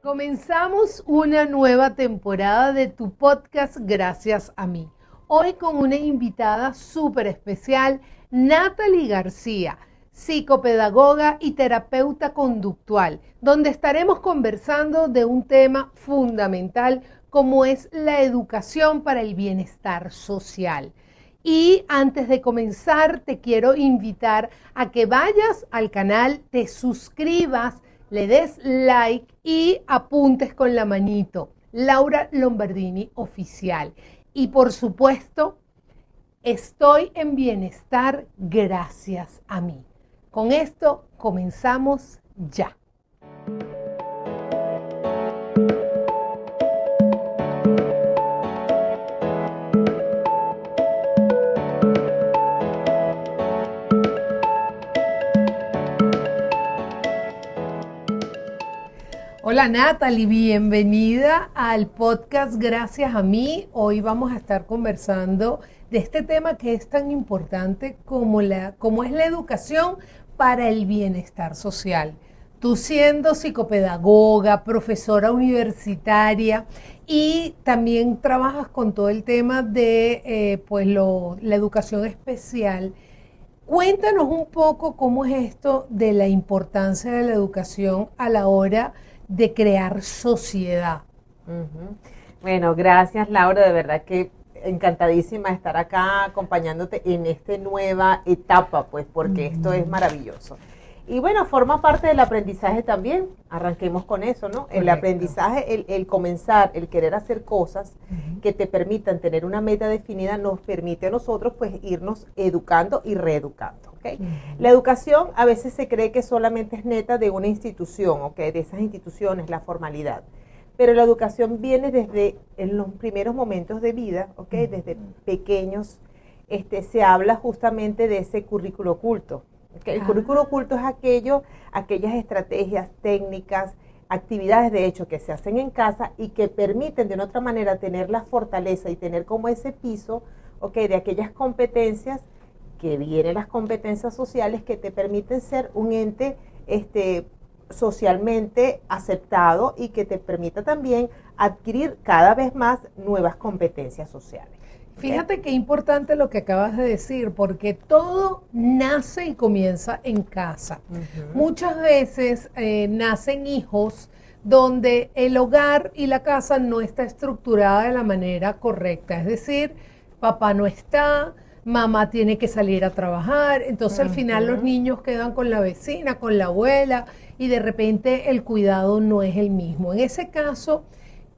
Comenzamos una nueva temporada de tu podcast Gracias a mí. Hoy con una invitada súper especial, Natalie García, psicopedagoga y terapeuta conductual, donde estaremos conversando de un tema fundamental como es la educación para el bienestar social. Y antes de comenzar, te quiero invitar a que vayas al canal, te suscribas, le des like y apuntes con la manito. Laura Lombardini Oficial. Y por supuesto, estoy en bienestar gracias a mí. Con esto comenzamos ya. Hola Natalie, bienvenida al podcast Gracias a mí. Hoy vamos a estar conversando de este tema que es tan importante como es la educación para el bienestar social. Tú siendo psicopedagoga, profesora universitaria y también trabajas con todo el tema de la educación especial. Cuéntanos un poco cómo es esto de la importancia de la educación a la hora de crear sociedad. Bueno, gracias Laura, de verdad que encantadísima de estar acá acompañándote en esta nueva etapa, pues porque esto es maravilloso. Y bueno, forma parte del aprendizaje también, arranquemos con eso, ¿no? Correcto. El aprendizaje, el comenzar, el querer hacer cosas que te permitan tener una meta definida, nos permite a nosotros pues irnos educando y reeducando, ¿ok? La educación a veces se cree que solamente es neta de una institución, ¿ok? De esas instituciones, la formalidad. Pero la educación viene desde en los primeros momentos de vida, ¿ok? Desde pequeños se habla justamente de ese currículo oculto. ¿Okay? El currículo oculto es aquellas estrategias, técnicas, actividades de hecho que se hacen en casa y que permiten de una otra manera tener la fortaleza y tener como ese piso, ¿okay? De aquellas competencias que vienen las competencias sociales que te permiten ser un ente socialmente aceptado y que te permita también adquirir cada vez más nuevas competencias sociales. Fíjate qué importante lo que acabas de decir, porque todo nace y comienza en casa. Muchas veces nacen hijos donde el hogar y la casa no está estructurada de la manera correcta. Es decir, papá no está, mamá tiene que salir a trabajar, entonces al final los niños quedan con la vecina, con la abuela, y de repente el cuidado no es el mismo. En ese caso,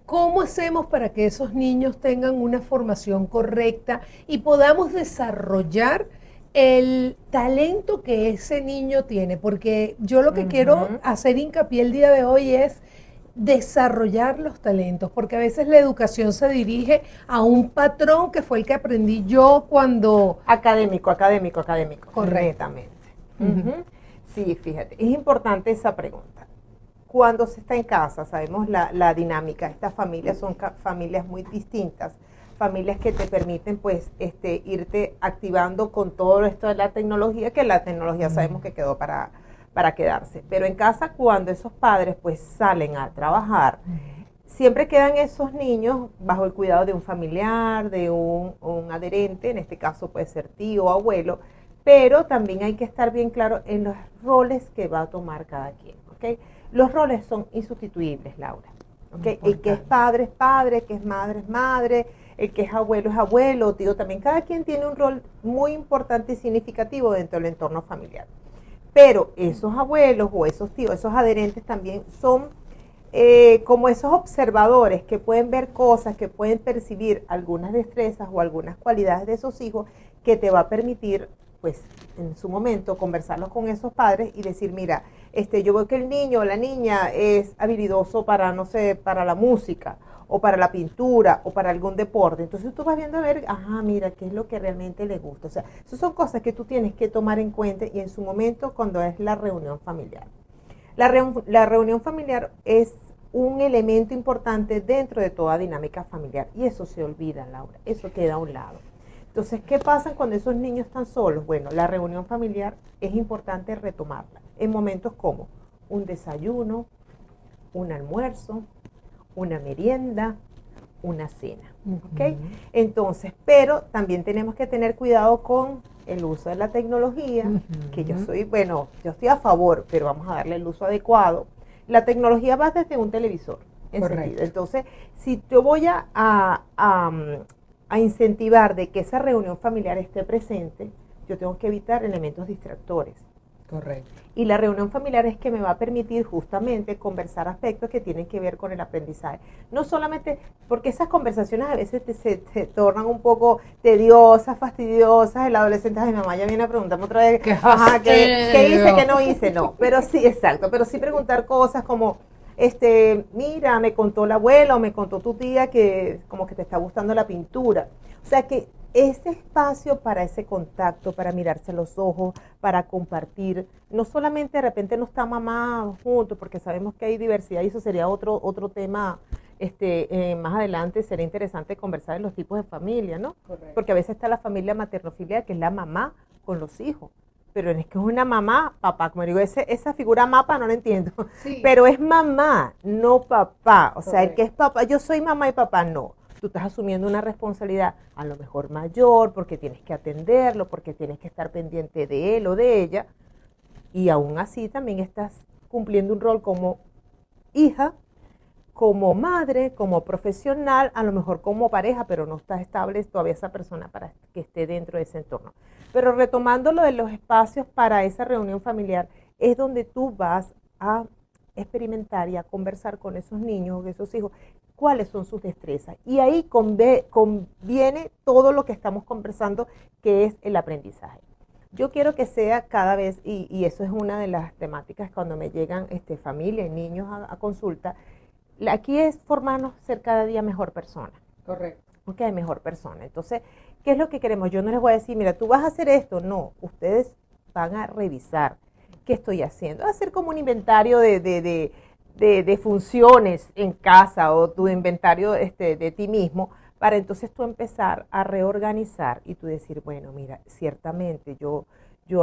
¿cómo hacemos para que esos niños tengan una formación correcta y podamos desarrollar el talento que ese niño tiene? Porque yo lo que quiero hacer hincapié el día de hoy es desarrollar los talentos, porque a veces la educación se dirige a un patrón que fue el que aprendí yo cuando... Académico. Correctamente. Sí, fíjate, es importante esa pregunta. Cuando se está en casa, sabemos la dinámica, estas familias son familias muy distintas, familias que te permiten pues irte activando con todo esto de la tecnología, que la tecnología sabemos que quedó para quedarse. Pero en casa, cuando esos padres pues salen a trabajar, siempre quedan esos niños bajo el cuidado de un familiar, de un adherente, en este caso puede ser tío o abuelo, pero también hay que estar bien claro en los roles que va a tomar cada quien, ¿ok? Los roles son insustituibles, Laura. ¿Okay? El que es padre, que es madre, el que es abuelo, tío también. Cada quien tiene un rol muy importante y significativo dentro del entorno familiar. Pero esos abuelos o esos tíos, esos adherentes también son como esos observadores que pueden ver cosas, que pueden percibir algunas destrezas o algunas cualidades de esos hijos que te va a permitir, pues, en su momento conversarlos con esos padres y decir, mira, yo veo que el niño o la niña es habilidoso para, no sé, para la música o para la pintura o para algún deporte. Entonces tú vas viendo a ver, ajá, mira, qué es lo que realmente le gusta. O sea, esas son cosas que tú tienes que tomar en cuenta y en su momento cuando es la reunión familiar. La reunión familiar es un elemento importante dentro de toda dinámica familiar y eso se olvida, Laura, eso queda a un lado. Entonces, ¿qué pasa cuando esos niños están solos? Bueno, la reunión familiar es importante retomarla en momentos como un desayuno, un almuerzo, una merienda, una cena, ¿ok? Entonces, pero también tenemos que tener cuidado con el uso de la tecnología, que yo estoy a favor, pero vamos a darle el uso adecuado. La tecnología va desde un televisor, encendido. Entonces, si yo voy a incentivar de que esa reunión familiar esté presente, yo tengo que evitar elementos distractores. Correcto. Y la reunión familiar es que me va a permitir justamente conversar aspectos que tienen que ver con el aprendizaje. No solamente, porque esas conversaciones a veces se tornan un poco tediosas, fastidiosas. El adolescente, ay, mamá ya viene a preguntarme otra vez, ¿qué hice, qué no hice? No, pero sí, exacto, pero sí preguntar cosas como, mira, me contó la abuela o me contó tu tía que como que te está gustando la pintura. O sea que ese espacio para ese contacto, para mirarse a los ojos, para compartir, no solamente de repente no está mamá juntos, porque sabemos que hay diversidad y eso sería otro tema, más adelante sería interesante conversar de los tipos de familia, ¿no? Correcto. Porque a veces está la familia maternofilial, que es la mamá con los hijos, pero es que es una mamá, papá, como digo, esa figura mapa no la entiendo, sí. Pero es mamá, no papá, o sea, el que es papá, yo soy mamá y papá, no. Tú estás asumiendo una responsabilidad a lo mejor mayor porque tienes que atenderlo, porque tienes que estar pendiente de él o de ella, y aún así también estás cumpliendo un rol como hija, como madre, como profesional, a lo mejor como pareja, pero no está estable todavía esa persona para que esté dentro de ese entorno. Pero retomando lo de los espacios para esa reunión familiar, es donde tú vas a experimentar y a conversar con esos niños o esos hijos, cuáles son sus destrezas. Y ahí conviene todo lo que estamos conversando, que es el aprendizaje. Yo quiero que sea cada vez, y eso es una de las temáticas cuando me llegan familia y niños a consulta, aquí es formarnos ser cada día mejor persona. Correcto. Ok, mejor persona. Entonces, ¿qué es lo que queremos? Yo no les voy a decir, mira, tú vas a hacer esto. No, ustedes van a revisar qué estoy haciendo. Hacer como un inventario de funciones en casa o tu inventario de ti mismo, para entonces tú empezar a reorganizar y tú decir, bueno, mira, ciertamente yo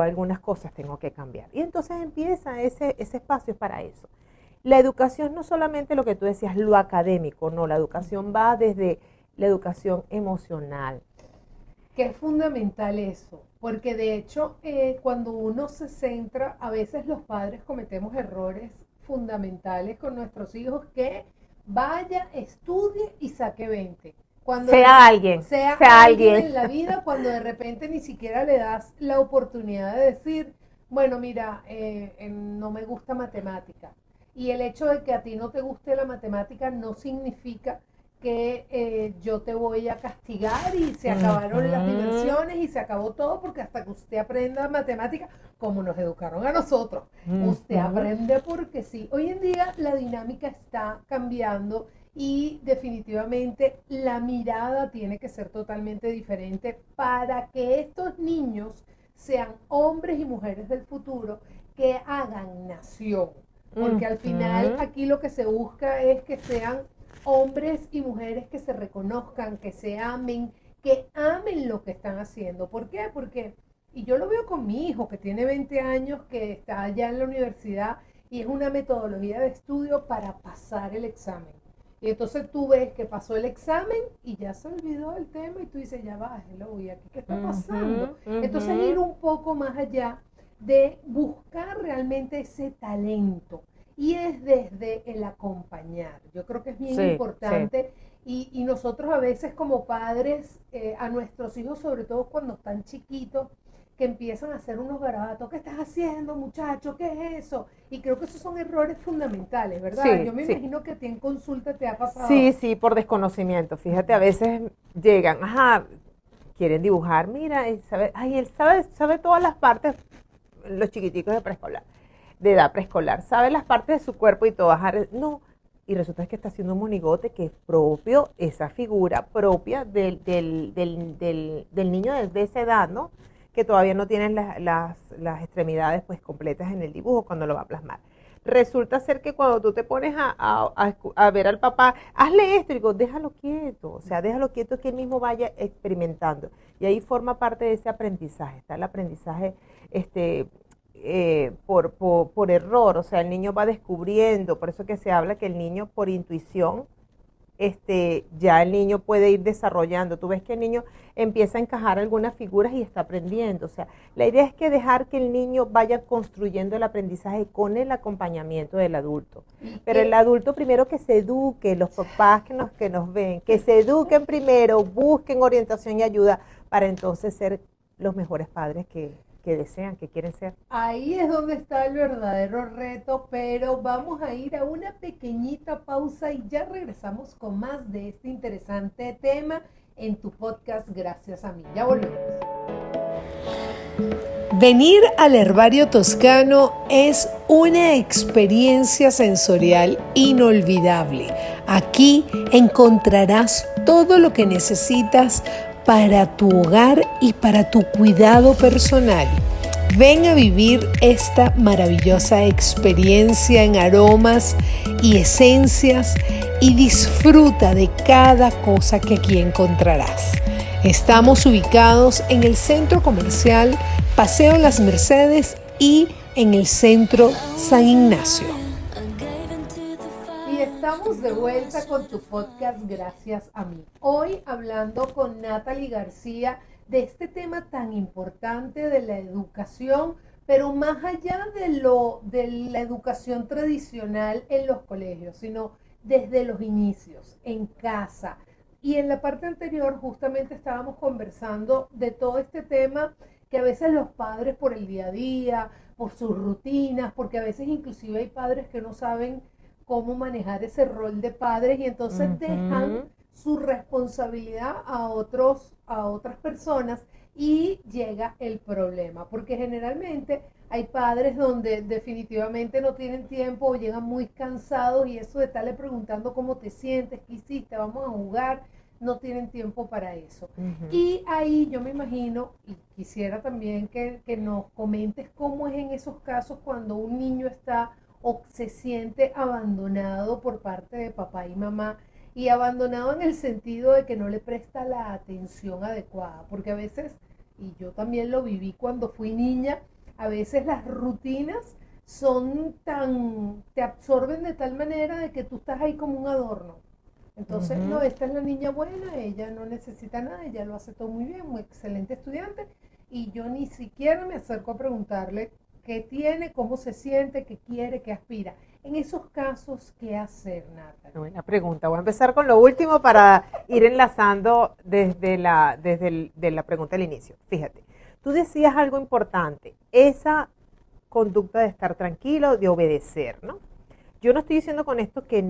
algunas cosas tengo que cambiar. Y entonces empieza ese espacio para eso. La educación no solamente lo que tú decías, lo académico, no, la educación va desde la educación emocional. Que es fundamental eso, porque de hecho cuando uno se centra, a veces los padres cometemos errores fundamentales con nuestros hijos, que vaya, estudie y saque 20. Cuando sea alguien en la vida, cuando de repente ni siquiera le das la oportunidad de decir, bueno, mira, no me gusta matemática. Y el hecho de que a ti no te guste la matemática no significa que yo te voy a castigar y se acabaron las diversiones y se acabó todo, porque hasta que usted aprenda matemática, como nos educaron a nosotros, usted aprende porque sí. Hoy en día la dinámica está cambiando y definitivamente la mirada tiene que ser totalmente diferente para que estos niños sean hombres y mujeres del futuro que hagan nación. Porque al final aquí lo que se busca es que sean hombres y mujeres que se reconozcan, que se amen, que amen lo que están haciendo. ¿Por qué? Porque, y yo lo veo con mi hijo que tiene 20 años, que está allá en la universidad, y es una metodología de estudio para pasar el examen. Y entonces tú ves que pasó el examen y ya se olvidó del tema y tú dices, ya va, hello, ¿y aquí qué está pasando? Entonces ir un poco más allá de buscar realmente ese talento, y es desde el acompañar. Yo creo que es bien importante, y nosotros a veces como padres a nuestros hijos, sobre todo cuando están chiquitos, que empiezan a hacer unos garabatos, ¿qué estás haciendo, muchacho? ¿Qué es eso? Y creo que esos son errores fundamentales, ¿verdad? Yo me imagino que a ti en consulta te ha pasado. Sí, por desconocimiento. Fíjate, a veces llegan, quieren dibujar, mira, él sabe todas las partes, los chiquiticos de edad preescolar, sabe las partes de su cuerpo y todas, no, y resulta que está haciendo un monigote que es propio, esa figura propia del niño de esa edad, ¿no? Que todavía no tienen las extremidades pues completas en el dibujo cuando lo va a plasmar. Resulta ser que cuando tú te pones a ver al papá, hazle esto, y digo, déjalo quieto, o sea, déjalo quieto que él mismo vaya experimentando. Y ahí forma parte de ese aprendizaje, está el aprendizaje por error, o sea, el niño va descubriendo, por eso que se habla que el niño por intuición, ya el niño puede ir desarrollando. Tú ves que el niño empieza a encajar algunas figuras y está aprendiendo. O sea, la idea es que dejar que el niño vaya construyendo el aprendizaje con el acompañamiento del adulto. Pero el adulto primero que se eduque, los papás que nos ven, que se eduquen primero, busquen orientación y ayuda para entonces ser los mejores padres que desean, que quieren ser. Ahí es donde está el verdadero reto, pero vamos a ir a una pequeñita pausa y ya regresamos con más de este interesante tema en tu podcast Gracias a mí. Ya volvemos. Venir al Herbario Toscano es una experiencia sensorial inolvidable. Aquí encontrarás todo lo que necesitas para tu hogar y para tu cuidado personal. Ven a vivir esta maravillosa experiencia en aromas y esencias y disfruta de cada cosa que aquí encontrarás. Estamos ubicados en el centro comercial Paseo Las Mercedes y en el centro San Ignacio. Y estamos de vuelta con tu podcast Gracias a mí. Hoy hablando con Natalie García de este tema tan importante de la educación, pero más allá de la educación tradicional en los colegios, sino desde los inicios, en casa. Y en la parte anterior justamente estábamos conversando de todo este tema que a veces los padres por el día a día, por sus rutinas, porque a veces inclusive hay padres que no saben cómo manejar ese rol de padres y entonces dejan su responsabilidad a otras personas y llega el problema, porque generalmente hay padres donde definitivamente no tienen tiempo o llegan muy cansados y eso de estarle preguntando cómo te sientes, qué hiciste, vamos a jugar, no tienen tiempo para eso. Y ahí yo me imagino, y quisiera también que nos comentes cómo es en esos casos cuando un niño está o se siente abandonado por parte de papá y mamá, y abandonado en el sentido de que no le presta la atención adecuada, porque a veces, y yo también lo viví cuando fui niña, a veces las rutinas te absorben de tal manera de que tú estás ahí como un adorno. Entonces, no, esta es la niña buena, ella no necesita nada, ella lo hace todo muy bien, muy excelente estudiante, y yo ni siquiera me acerco a preguntarle qué tiene, cómo se siente, qué quiere, qué aspira. En esos casos, ¿qué hacer, Natalie? Buena pregunta. Voy a empezar con lo último para ir enlazando de la pregunta al inicio. Fíjate, tú decías algo importante, esa conducta de estar tranquilo, de obedecer, ¿no? Yo no estoy diciendo con esto que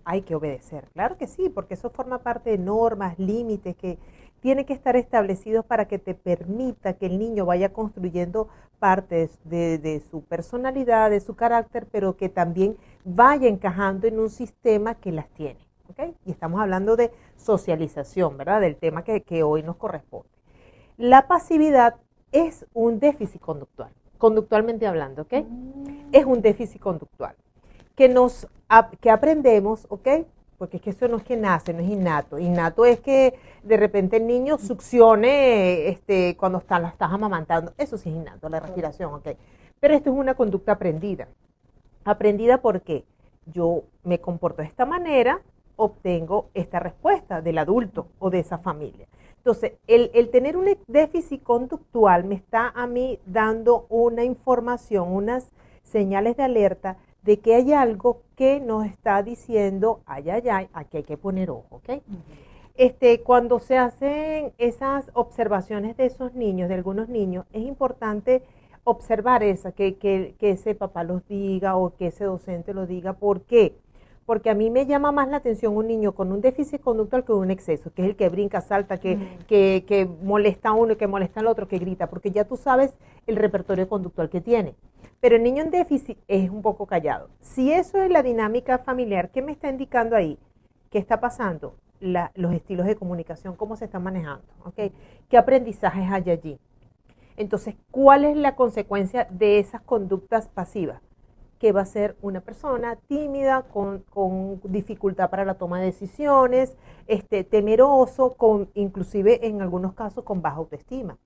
hay que obedecer. Claro que sí, porque eso forma parte de normas, límites que tienen que estar establecidos para que te permita que el niño vaya construyendo partes de su personalidad, de su carácter, pero que también vaya encajando en un sistema que las tiene. ¿Okay? Y estamos hablando de socialización, ¿verdad? Del tema que hoy nos corresponde. La pasividad es un déficit conductual, conductualmente hablando, ¿ok? Es un déficit conductual que aprendemos, ¿ok? Porque es que eso no es que nace, no es innato. Innato es que de repente el niño succione cuando lo estás amamantando. Eso sí es innato, la respiración, ¿ok? Pero esto es una conducta aprendida. ¿Aprendida porque yo me comporto de esta manera, obtengo esta respuesta del adulto o de esa familia? Entonces, el tener un déficit conductual me está a mí dando una información, unas señales de alerta de que hay algo que nos está diciendo, ay, aquí hay que poner ojo, ¿ok? Cuando se hacen esas observaciones de esos niños, de algunos niños, es importante observar que ese papá los diga o que ese docente lo diga. ¿Por qué? Porque a mí me llama más la atención un niño con un déficit conductual que un exceso, que es el que brinca, salta, que molesta a uno y que molesta al otro, que grita, porque ya tú sabes el repertorio conductual que tiene. Pero el niño en déficit es un poco callado. Si eso es la dinámica familiar, ¿qué me está indicando ahí? ¿Qué está pasando? Los estilos de comunicación, cómo se están manejando, ¿okay? ¿Qué aprendizajes hay allí? Entonces, ¿cuál es la consecuencia de esas conductas pasivas? Que va a ser una persona tímida, con dificultad para la toma de decisiones, temeroso, inclusive en algunos casos con baja autoestima.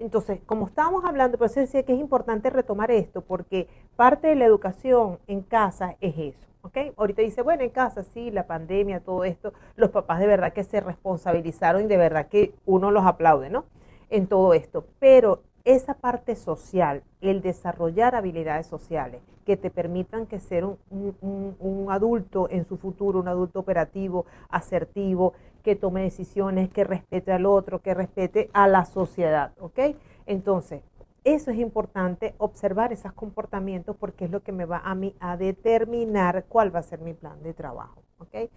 Entonces, como estábamos hablando, por eso decía que es importante retomar esto, porque parte de la educación en casa es eso, ¿ok? Ahorita dice, bueno, en casa sí, la pandemia, todo esto, los papás de verdad que se responsabilizaron y de verdad que uno los aplaude, ¿no? En todo esto, pero esa parte social, el desarrollar habilidades sociales que te permitan que ser un adulto en su futuro, un adulto operativo, asertivo, que tome decisiones, que respete al otro, que respete a la sociedad, ¿ok? Entonces, eso es importante, observar esos comportamientos porque es lo que me va a mí a determinar cuál va a ser mi plan de trabajo, ¿ok?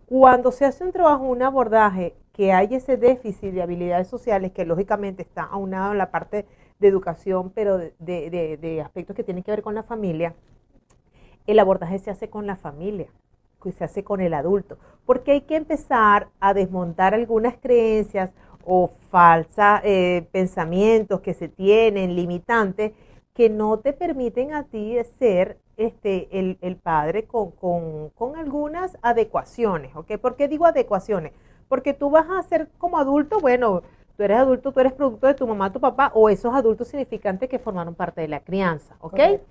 Cuando se hace un trabajo, un abordaje, que hay ese déficit de habilidades sociales, que lógicamente está aunado en la parte de educación, pero de aspectos que tienen que ver con la familia, el abordaje se hace con la familia, que se hace con el adulto, porque hay que empezar a desmontar algunas creencias o falsos pensamientos que se tienen, limitantes, que no te permiten a ti ser el padre con algunas adecuaciones, ¿ok? ¿Por qué digo adecuaciones? Porque tú vas a ser como adulto, bueno, tú eres adulto, tú eres producto de tu mamá, tu papá, o esos adultos significantes que formaron parte de la crianza, ¿ok? Correcto.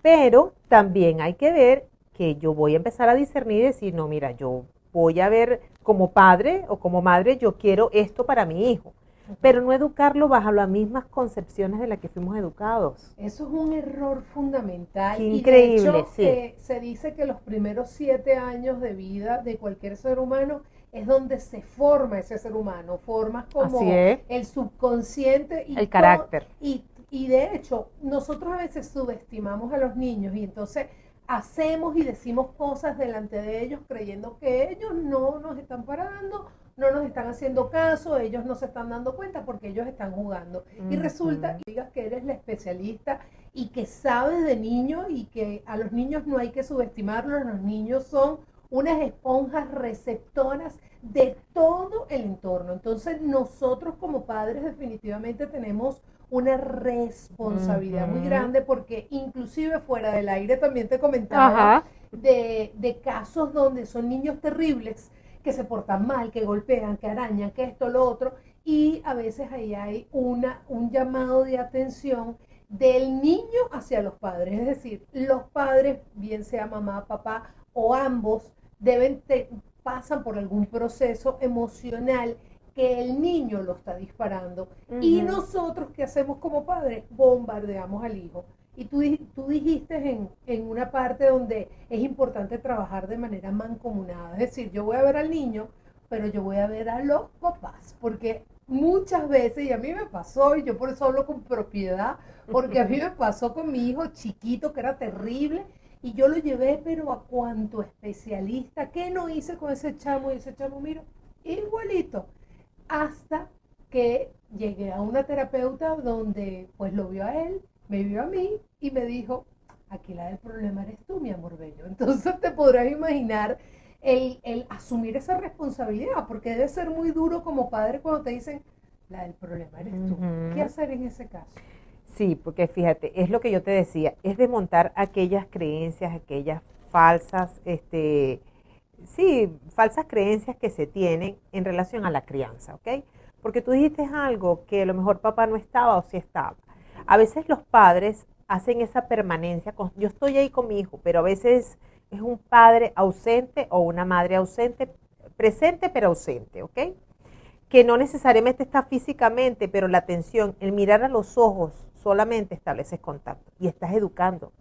Pero también hay que ver que yo voy a empezar a discernir y decir, no, mira, yo voy a ver como padre o como madre, yo quiero esto para mi hijo, pero no educarlo bajo las mismas concepciones de las que fuimos educados. Eso es un error fundamental. Qué increíble, y de hecho, sí. se dice que los primeros 7 años de vida de cualquier ser humano es donde se forma ese ser humano, formas como el subconsciente y el carácter. Y de hecho, nosotros a veces subestimamos a los niños y entonces hacemos y decimos cosas delante de ellos creyendo que ellos no nos están parando, no nos están haciendo caso, ellos no se están dando cuenta porque ellos están jugando. Y resulta que digas que eres la especialista y que sabes de niños y que a los niños no hay que subestimarlos, los niños son unas esponjas receptoras de todo el entorno. Entonces nosotros como padres definitivamente tenemos una responsabilidad muy grande porque inclusive fuera del aire también te comentaba de casos donde son niños terribles que se portan mal, que golpean, que arañan, que esto, lo otro, y a veces ahí hay un llamado de atención del niño hacia los padres, es decir, los padres, bien sea mamá, papá o ambos, pasan por algún proceso emocional que el niño lo está disparando. Y nosotros, ¿qué hacemos como padres? Bombardeamos al hijo. Y tú dijiste en una parte donde es importante trabajar de manera mancomunada. Es decir, yo voy a ver al niño, pero yo voy a ver a los papás. Porque muchas veces, y a mí me pasó, y yo por eso hablo con propiedad, porque a mí me pasó con mi hijo chiquito, que era terrible, y yo lo llevé, pero a cuanto especialista. ¿Qué no hice con ese chamo? Y ese chamo, mira, igualito. Hasta que llegué a una terapeuta donde pues lo vio a él, me vio a mí y me dijo, aquí la del problema eres tú, mi amor bello. Entonces te podrás imaginar el asumir esa responsabilidad, porque debe ser muy duro como padre cuando te dicen, la del problema eres tú. ¿Qué hacer en ese caso? Sí, porque fíjate, es lo que yo te decía, es desmontar aquellas creencias, aquellas falsas, falsas creencias que se tienen en relación a la crianza, ¿ok? Porque tú dijiste algo que a lo mejor papá no estaba o sí estaba. A veces los padres hacen esa permanencia, yo estoy ahí con mi hijo, pero a veces es un padre ausente o una madre ausente, presente pero ausente, ¿ok? Que no necesariamente está físicamente, pero la atención, el mirar a los ojos, solamente estableces contacto y estás educando.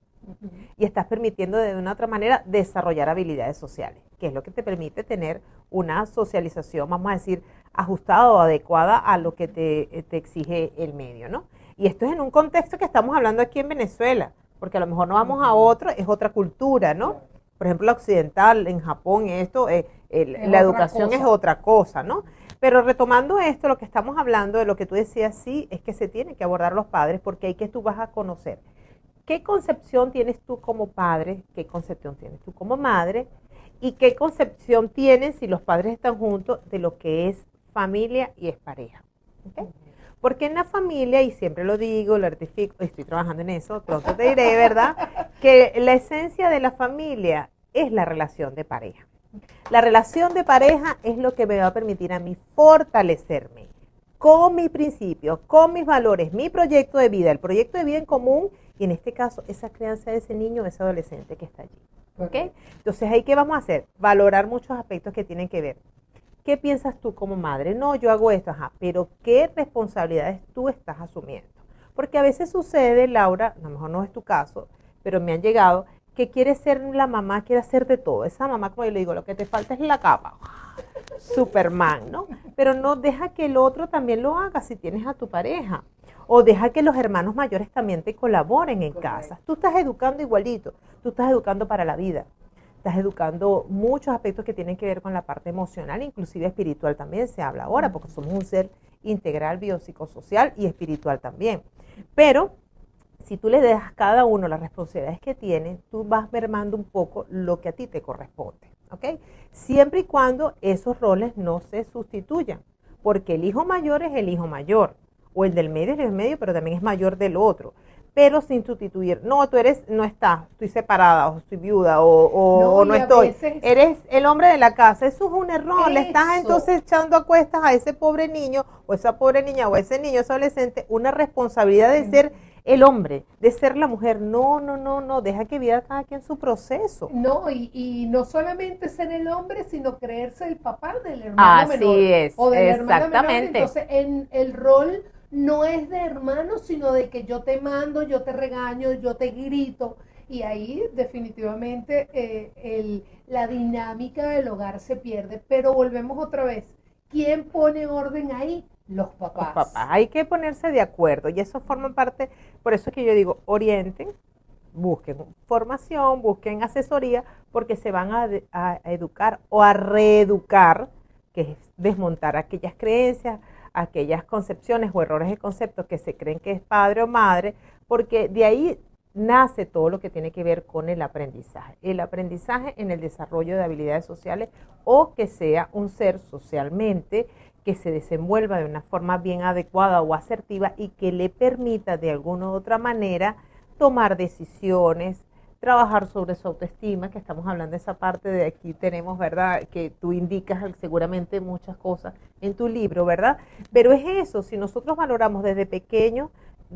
Y estás permitiendo de una u otra manera desarrollar habilidades sociales, que es lo que te permite tener una socialización, vamos a decir, ajustada o adecuada a lo que te exige el medio, ¿no? Y esto es en un contexto que estamos hablando aquí en Venezuela, porque a lo mejor no vamos a otro, es otra cultura, ¿no? Por ejemplo, la occidental, en Japón, la educación es otra cosa, ¿no? Pero retomando esto, lo que estamos hablando, de lo que tú decías, sí, es que se tiene que abordar los padres, porque ahí que tú vas a conocer qué concepción tienes tú como padre, qué concepción tienes tú como madre, y qué concepción tienen si los padres están juntos de lo que es familia y es pareja. ¿Okay? Porque en la familia, y siempre lo digo, lo certifico, estoy trabajando en eso, pronto te diré, ¿verdad? Que la esencia de la familia es la relación de pareja. La relación de pareja es lo que me va a permitir a mí fortalecerme con mis principios, con mis valores, mi proyecto de vida, el proyecto de vida en común y en este caso esa crianza de ese niño o ese adolescente que está allí. ¿Okay? Entonces, ¿ahí qué vamos a hacer? Valorar muchos aspectos que tienen que ver. ¿Qué piensas tú como madre? No, yo hago esto, ajá, pero ¿qué responsabilidades tú estás asumiendo? Porque a veces sucede, Laura, a lo mejor no es tu caso, pero me han llegado, que quiere ser la mamá, quiere hacer de todo. Esa mamá, como yo le digo, lo que te falta es la capa. Superman, ¿no? Pero no deja que el otro también lo haga si tienes a tu pareja. O deja que los hermanos mayores también te colaboren en casa. Tú estás educando igualito, tú estás educando para la vida. Estás educando muchos aspectos que tienen que ver con la parte emocional, inclusive espiritual también se habla ahora, porque somos un ser integral, biopsicosocial y espiritual también. Pero si tú le dejas a cada uno las responsabilidades que tiene, tú vas mermando un poco lo que a ti te corresponde. ¿Okay? Siempre y cuando esos roles no se sustituyan, porque el hijo mayor es el hijo mayor, o el del medio es el del medio, pero también es mayor del otro, pero sin sustituir. No, tú eres, no estás, estoy separada, o estoy viuda, o no estoy. Eres el hombre de la casa, eso es un error, le estás entonces echando a cuestas a ese pobre niño, o esa pobre niña, o ese niño, ese adolescente, una responsabilidad de ser el hombre, de ser la mujer. No, deja que viva cada quien su proceso. No, y no solamente ser el hombre, sino creerse el papá del hermano menor. Así es, o de la hermana exactamente. Menor. Entonces, el rol no es de hermano, sino de que yo te mando, yo te regaño, yo te grito. Y ahí definitivamente la dinámica del hogar se pierde. Pero volvemos otra vez. ¿Quién pone orden ahí? Los papás. Los papás. Hay que ponerse de acuerdo y eso forma parte, por eso es que yo digo, orienten, busquen formación, busquen asesoría, porque se van a educar o a reeducar, que es desmontar aquellas creencias, aquellas concepciones o errores de conceptos que se creen que es padre o madre, porque de ahí nace todo lo que tiene que ver con el aprendizaje en el desarrollo de habilidades sociales o que sea un ser socialmente que se desenvuelva de una forma bien adecuada o asertiva y que le permita de alguna u otra manera tomar decisiones, trabajar sobre su autoestima, que estamos hablando de esa parte de aquí tenemos, ¿verdad? Que tú indicas seguramente muchas cosas en tu libro, ¿verdad? Pero es eso, si nosotros valoramos desde pequeño,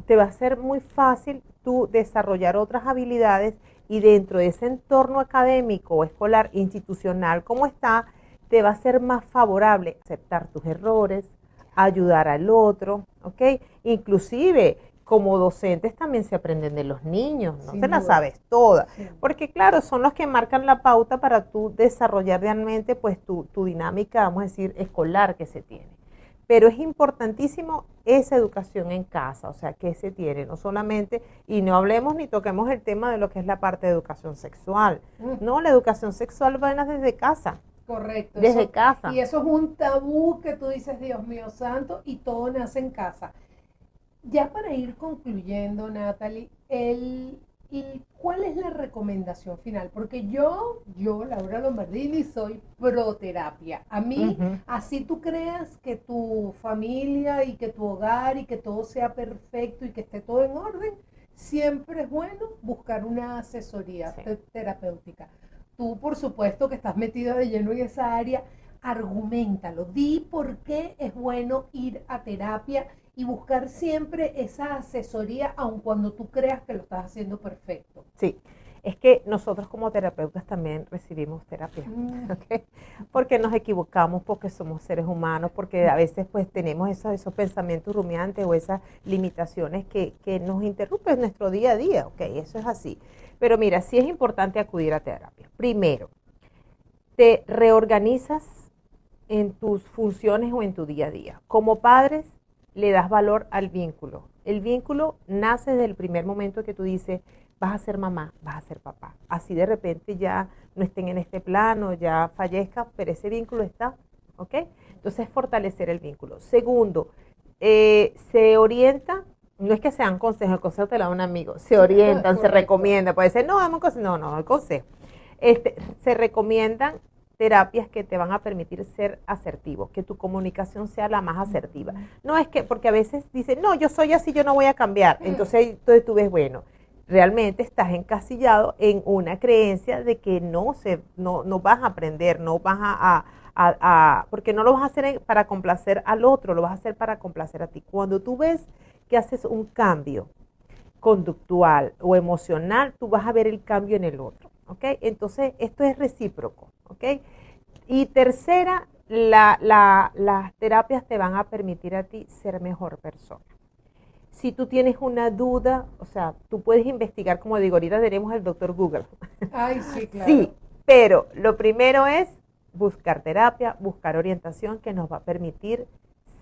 te va a ser muy fácil tú desarrollar otras habilidades y dentro de ese entorno académico o escolar institucional como está, te va a ser más favorable aceptar tus errores, ayudar al otro, ¿ok? Inclusive, como docentes también se aprenden de los niños, no se la sabes toda, porque claro, son los que marcan la pauta para tú desarrollar realmente pues tu dinámica, vamos a decir, escolar que se tiene. Pero es importantísimo esa educación en casa, o sea, que se tiene, no solamente, y no hablemos ni toquemos el tema de lo que es la parte de educación sexual, no, la educación sexual va desde casa. Correcto. Desde casa. Y eso es un tabú que tú dices, Dios mío santo, y todo nace en casa. Ya para ir concluyendo, Natalie, ¿cuál es la recomendación final? Porque yo, Laura Lombardini, soy proterapia. A mí, así tú creas que tu familia y que tu hogar y que todo sea perfecto y que esté todo en orden, siempre es bueno buscar una asesoría terapéutica. Tú, por supuesto, que estás metida de lleno en esa área, argumentalo, di por qué es bueno ir a terapia y buscar siempre esa asesoría, aun cuando tú creas que lo estás haciendo perfecto. Sí, es que nosotros como terapeutas también recibimos terapia, ¿okay? Porque nos equivocamos, porque somos seres humanos, porque a veces pues tenemos esos pensamientos rumiantes o esas limitaciones que nos interrumpen nuestro día a día, ¿ok? Eso es así. Pero mira, sí es importante acudir a terapia. Primero, te reorganizas en tus funciones o en tu día a día. Como padres, le das valor al vínculo. El vínculo nace desde el primer momento que tú dices, vas a ser mamá, vas a ser papá. Así de repente ya no estén en este plano, ya fallezcan, pero ese vínculo está, ¿ok? Entonces, fortalecer el vínculo. Segundo, se orienta, no es que sean consejos, el consejo te lo da un amigo, se orientan, se recomiendan, puede ser, no, dame un consejo, no, el consejo. Se recomiendan terapias que te van a permitir ser asertivo, que tu comunicación sea la más asertiva. No es que, porque a veces dicen, no, yo soy así, yo no voy a cambiar. Entonces tú ves, bueno, realmente estás encasillado en una creencia de que no vas a aprender, no vas porque no lo vas a hacer para complacer al otro, lo vas a hacer para complacer a ti. Cuando tú ves que haces un cambio conductual o emocional, tú vas a ver el cambio en el otro, ¿ok? Entonces, esto es recíproco, ¿ok? Y tercera, las terapias te van a permitir a ti ser mejor persona. Si tú tienes una duda, o sea, tú puedes investigar, como digo, ahorita tenemos el doctor Google. Ay, sí, claro. Sí, pero lo primero es buscar terapia, buscar orientación que nos va a permitir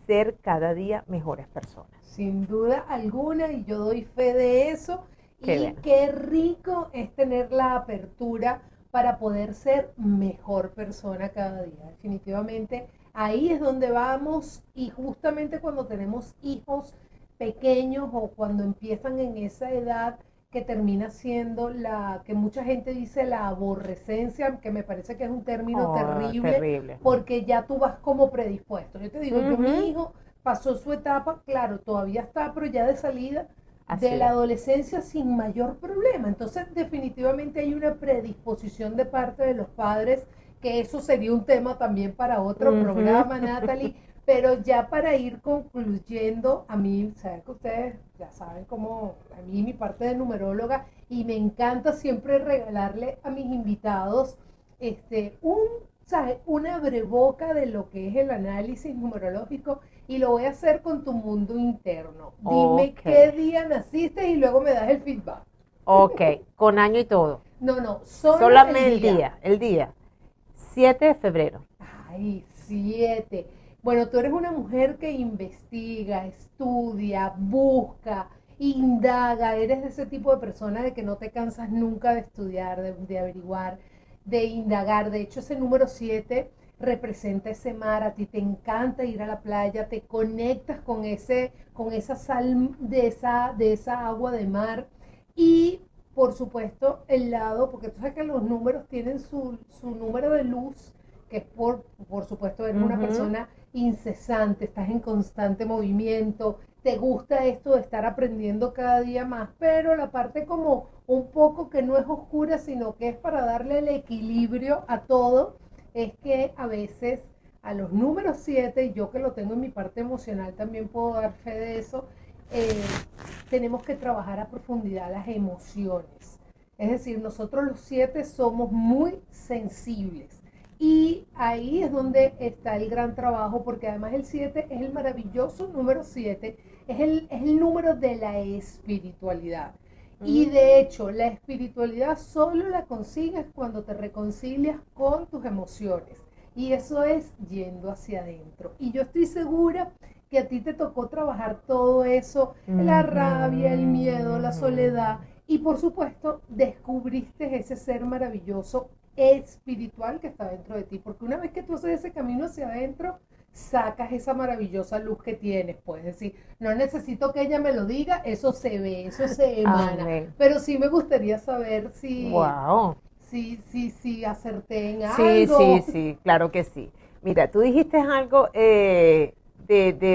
ser cada día mejores personas. Sin duda alguna, y yo doy fe de eso. Qué Y bien. qué rico es tener la apertura para poder ser mejor persona cada día. Definitivamente, ahí es donde vamos, y justamente cuando tenemos hijos pequeños o cuando empiezan en esa edad que termina siendo la que mucha gente dice la aborrecencia, que me parece que es un término terrible, porque ya tú vas como predispuesto. Yo te digo, yo mi hijo pasó su etapa, claro, todavía está, pero ya de salida de la adolescencia sin mayor problema. Entonces, definitivamente hay una predisposición de parte de los padres, que eso sería un tema también para otro programa, Natalie. Pero ya para ir concluyendo, a mí, saben que ustedes ya saben cómo, a mí mi parte de numeróloga, y me encanta siempre regalarle a mis invitados un abreboca de lo que es el análisis numerológico, y lo voy a hacer con tu mundo interno. Dime qué día naciste y luego me das el feedback. Ok, con año y todo. No, solamente el día. 7 de febrero. Ay, 7. Bueno, tú eres una mujer que investiga, estudia, busca, indaga, eres de ese tipo de persona de que no te cansas nunca de estudiar, de averiguar, de indagar. De hecho, ese número 7 representa ese mar, a ti te encanta ir a la playa, te conectas con esa sal de esa agua de mar. Y por supuesto el lado, porque tú sabes que los números tienen su número de luz, que es por supuesto eres una persona incesante, estás en constante movimiento, te gusta esto de estar aprendiendo cada día más, pero la parte como un poco que no es oscura, sino que es para darle el equilibrio a todo, es que a veces a los números 7, y yo que lo tengo en mi parte emocional también puedo dar fe de eso, eh, tenemos que trabajar a profundidad las emociones. Es decir, nosotros los 7 somos muy sensibles. Y ahí es donde está el gran trabajo, porque además el 7 es el maravilloso número 7, es el número de la espiritualidad. Y de hecho, la espiritualidad solo la consigues cuando te reconcilias con tus emociones. Y eso es yendo hacia adentro. Y yo estoy segura que a ti te tocó trabajar todo eso, la rabia, el miedo, la soledad. Y por supuesto, descubriste ese ser maravilloso espiritual que está dentro de ti, porque una vez que tú haces ese camino hacia adentro, sacas esa maravillosa luz que tienes. Puedes decir, no necesito que ella me lo diga, eso se ve, eso se emana. Pero sí me gustaría saber si acerté en algo. Sí, claro que sí. Mira, tú dijiste algo de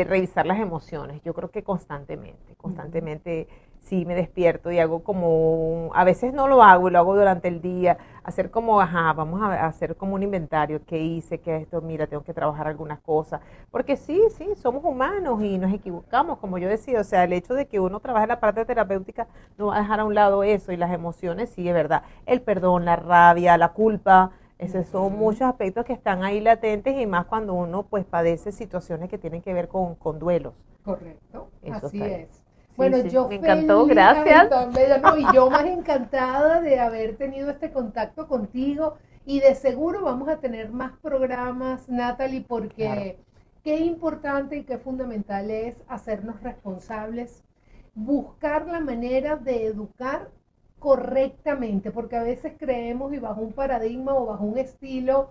revisar las emociones. Yo creo que constantemente sí me despierto y hago como, a veces no lo hago y lo hago durante el día, hacer como, vamos a hacer como un inventario, qué hice, qué esto, mira, tengo que trabajar algunas cosas, porque sí, somos humanos y nos equivocamos, como yo decía, o sea, el hecho de que uno trabaje en la parte terapéutica no va a dejar a un lado eso, y las emociones, sí, es verdad, el perdón, la rabia, la culpa, esos son muchos aspectos que están ahí latentes, y más cuando uno pues padece situaciones que tienen que ver con duelos. Correcto, Eso así es. Sí, bueno, sí, yo me encantó, feliz, gracias. Y yo más encantada de haber tenido este contacto contigo, y de seguro vamos a tener más programas, Natalie, porque qué importante y qué fundamental es hacernos responsables, buscar la manera de educar correctamente, porque a veces creemos, y bajo un paradigma o bajo un estilo,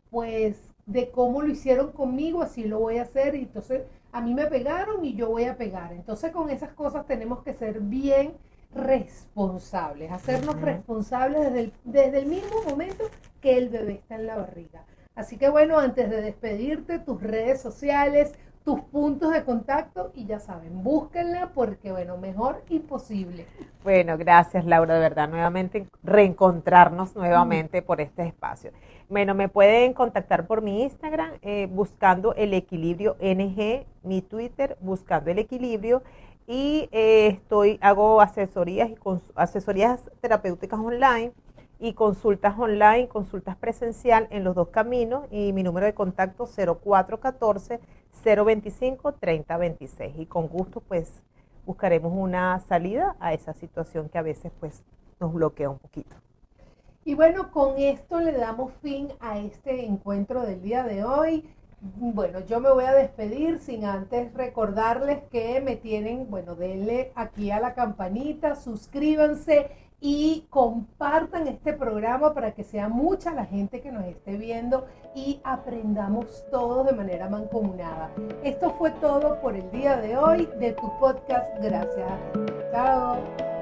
pues de cómo lo hicieron conmigo, así lo voy a hacer, y entonces a mí me pegaron y yo voy a pegar. Entonces con esas cosas tenemos que ser bien responsables, hacernos responsables desde el mismo momento que el bebé está en la barriga. Así que bueno, antes de despedirte, tus redes sociales, tus puntos de contacto, y ya saben, búsquenla, porque bueno, mejor imposible. Bueno, gracias Laura, de verdad, nuevamente reencontrarnos nuevamente por este espacio. Bueno, me pueden contactar por mi Instagram buscando el equilibrio NG, mi Twitter buscando el equilibrio y hago asesorías y asesorías terapéuticas online y consultas online, consultas presencial en los dos caminos y mi número de contacto 0414-025-3026 y con gusto pues buscaremos una salida a esa situación que a veces pues nos bloquea un poquito. Y bueno, con esto le damos fin a este encuentro del día de hoy. Bueno, yo me voy a despedir sin antes recordarles que me tienen, bueno, denle aquí a la campanita, suscríbanse y compartan este programa para que sea mucha la gente que nos esté viendo y aprendamos todos de manera mancomunada. Esto fue todo por el día de hoy de tu podcast. Gracias. Chao.